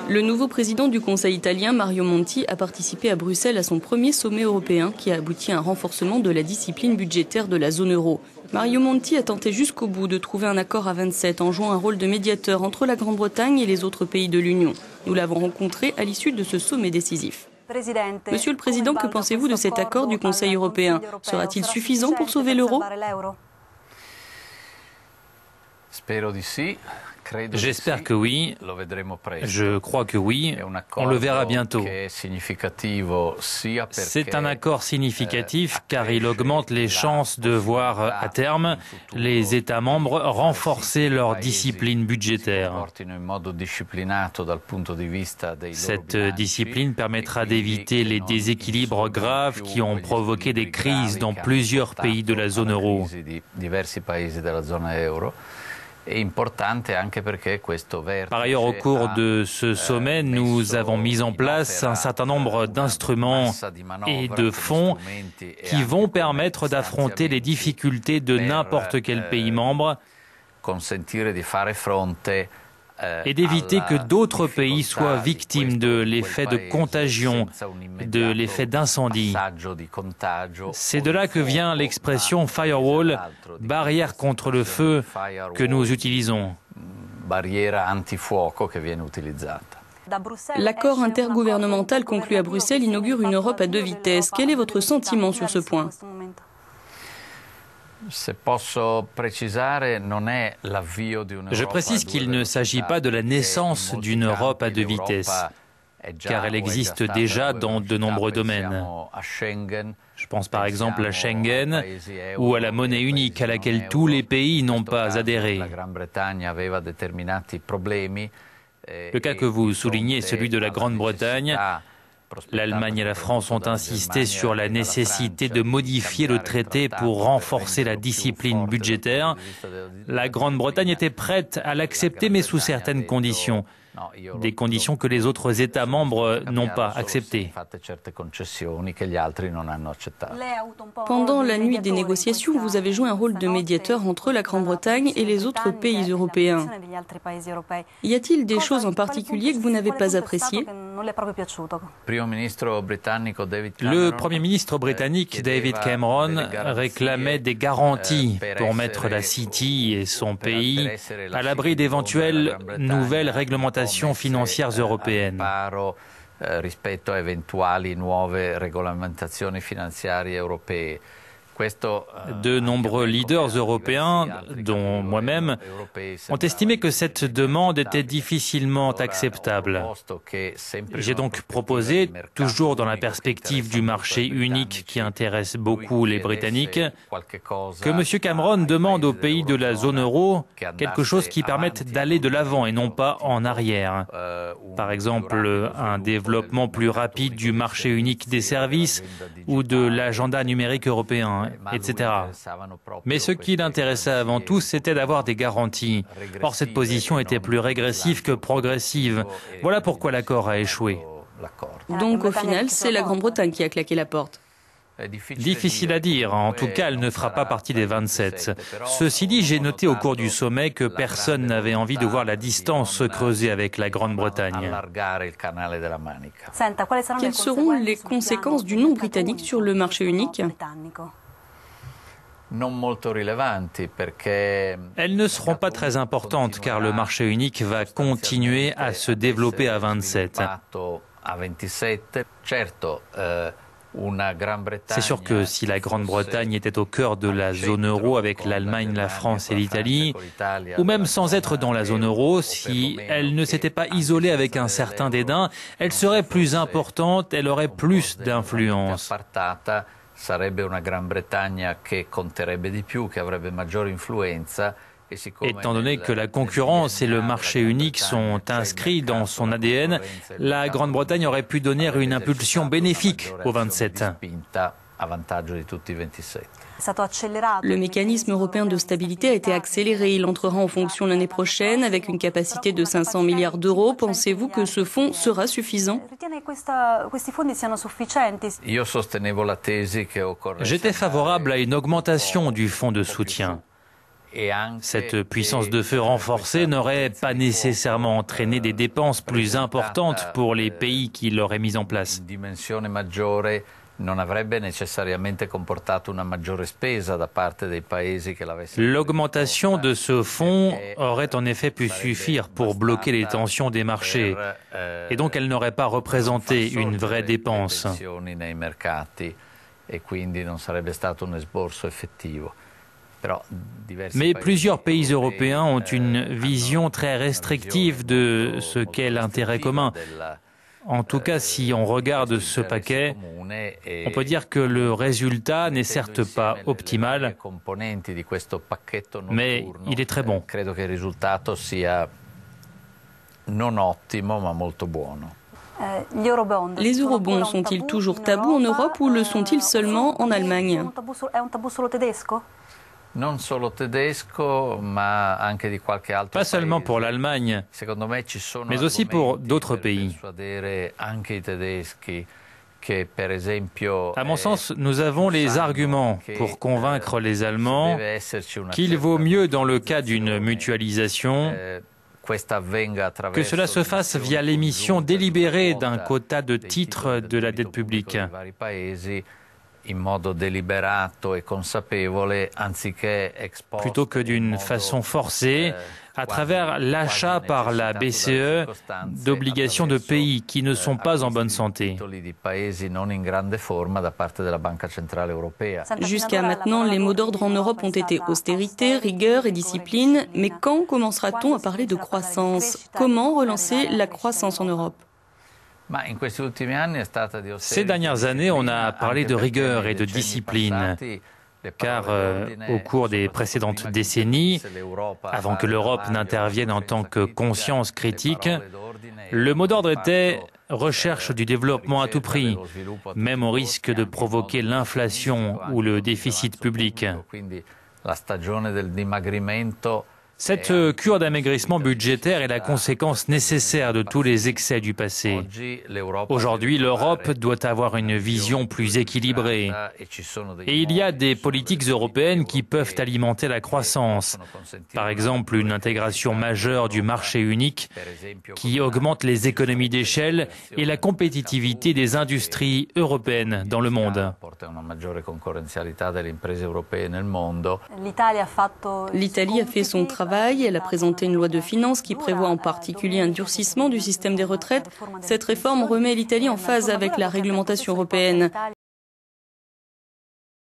Le nouveau président du Conseil italien, Mario Monti, a participé à Bruxelles à son premier sommet européen qui a abouti à un renforcement de la discipline budgétaire de la zone euro. Mario Monti a tenté jusqu'au bout de trouver un accord à 27 en jouant un rôle de médiateur entre la Grande-Bretagne et les autres pays de l'Union. Nous l'avons rencontré à l'issue de ce sommet décisif. Monsieur le Président, que pensez-vous de cet accord du Conseil européen? Sera-t-il suffisant pour sauver l'euro? J'espère que oui. Je crois que oui. On le verra bientôt. C'est un accord significatif car il augmente les chances de voir à terme les États membres renforcer leur discipline budgétaire. Cette discipline permettra d'éviter les déséquilibres graves qui ont provoqué des crises dans plusieurs pays de la zone euro. Par ailleurs, au cours de ce sommet, nous avons mis en place un certain nombre d'instruments et de fonds qui vont permettre d'affronter les difficultés de n'importe quel pays membre et d'éviter que d'autres pays soient victimes de l'effet de contagion, de l'effet d'incendie. C'est de là que vient l'expression firewall, barrière contre le feu, que nous utilisons. L'accord intergouvernemental conclu à Bruxelles inaugure une Europe à deux vitesses. Quel est votre sentiment sur ce point ? Je précise qu'il ne s'agit pas de la naissance d'une Europe à deux vitesses, car elle existe déjà dans de nombreux domaines. Je pense par exemple à Schengen ou à la monnaie unique à laquelle tous les pays n'ont pas adhéré. Le cas que vous soulignez est celui de la Grande-Bretagne. L'Allemagne et la France ont insisté sur la nécessité de modifier le traité pour renforcer la discipline budgétaire. La Grande-Bretagne était prête à l'accepter, mais sous certaines conditions. Des conditions que les autres États membres n'ont pas acceptées. Pendant la nuit des négociations, vous avez joué un rôle de médiateur entre la Grande-Bretagne et les autres pays européens. Y a-t-il des choses en particulier que vous n'avez pas appréciées? Le Premier ministre britannique David Cameron réclamait des garanties pour mettre la City et son pays à l'abri d'éventuelles nouvelles réglementations financières européennes. De nombreux leaders européens, dont moi-même, ont estimé que cette demande était difficilement acceptable. J'ai donc proposé, toujours dans la perspective du marché unique qui intéresse beaucoup les Britanniques, que M. Cameron demande aux pays de la zone euro quelque chose qui permette d'aller de l'avant et non pas en arrière. Par exemple, un développement plus rapide du marché unique des services ou de l'agenda numérique européen, etc. Mais ce qui l'intéressait avant tout, c'était d'avoir des garanties. Or, cette position était plus régressive que progressive. Voilà pourquoi l'accord a échoué. Donc, au final, c'est la Grande-Bretagne qui a claqué la porte. Difficile à dire. En tout cas, elle ne fera pas partie des 27. Ceci dit, j'ai noté au cours du sommet que personne n'avait envie de voir la distance se creuser avec la Grande-Bretagne. Quelles seront les conséquences du non britannique sur le marché unique ? Elles ne seront pas très importantes car le marché unique va continuer à se développer à 27. C'est sûr que si la Grande-Bretagne était au cœur de la zone euro avec l'Allemagne, la France et l'Italie, ou même sans être dans la zone euro, si elle ne s'était pas isolée avec un certain dédain, elle serait plus importante, elle aurait plus d'influence. Étant donné que la concurrence et le marché unique sont inscrits dans son ADN, la Grande-Bretagne aurait pu donner une impulsion bénéfique aux 27. Le mécanisme européen de stabilité a été accéléré. Il entrera en fonction l'année prochaine avec une capacité de 500 milliards d'euros. Pensez-vous que ce fonds sera suffisant? J'étais favorable à une augmentation du fonds de soutien. Cette puissance de feu renforcée n'aurait pas nécessairement entraîné des dépenses plus importantes pour les pays qui l'auraient mise en place. L'augmentation de ce fonds aurait en effet pu suffire pour bloquer les tensions des marchés, et donc elle n'aurait pas représenté une vraie dépense. Mais plusieurs pays européens ont une vision très restrictive de ce qu'est l'intérêt commun. En tout cas, si on regarde ce paquet, on peut dire que le résultat n'est certes pas optimal, mais il est très bon. Les eurobonds sont-ils toujours tabous en Europe ou le sont-ils seulement en Allemagne ? Pas seulement pour l'Allemagne, mais aussi pour d'autres pays. À mon sens, nous avons les arguments pour convaincre les Allemands qu'il vaut mieux, dans le cas d'une mutualisation, que cela se fasse via l'émission délibérée d'un quota de titres de la dette publique, plutôt que d'une façon forcée, à travers l'achat par la BCE d'obligations de pays qui ne sont pas en bonne santé. Jusqu'à maintenant, les mots d'ordre en Europe ont été austérité, rigueur et discipline. Mais quand commencera-t-on à parler de croissance ? Comment relancer la croissance en Europe ? Ces dernières années, on a parlé de rigueur et de discipline, car au cours des précédentes décennies, avant que l'Europe n'intervienne en tant que conscience critique, le mot d'ordre était « recherche du développement à tout prix », même au risque de provoquer l'inflation ou le déficit public. Cette cure d'amaigrissement budgétaire est la conséquence nécessaire de tous les excès du passé. Aujourd'hui, l'Europe doit avoir une vision plus équilibrée. Et il y a des politiques européennes qui peuvent alimenter la croissance. Par exemple, une intégration majeure du marché unique qui augmente les économies d'échelle et la compétitivité des industries européennes dans le monde. L'Italie a fait son travail. Elle a présenté une loi de finances qui prévoit en particulier un durcissement du système des retraites. Cette réforme remet l'Italie en phase avec la réglementation européenne.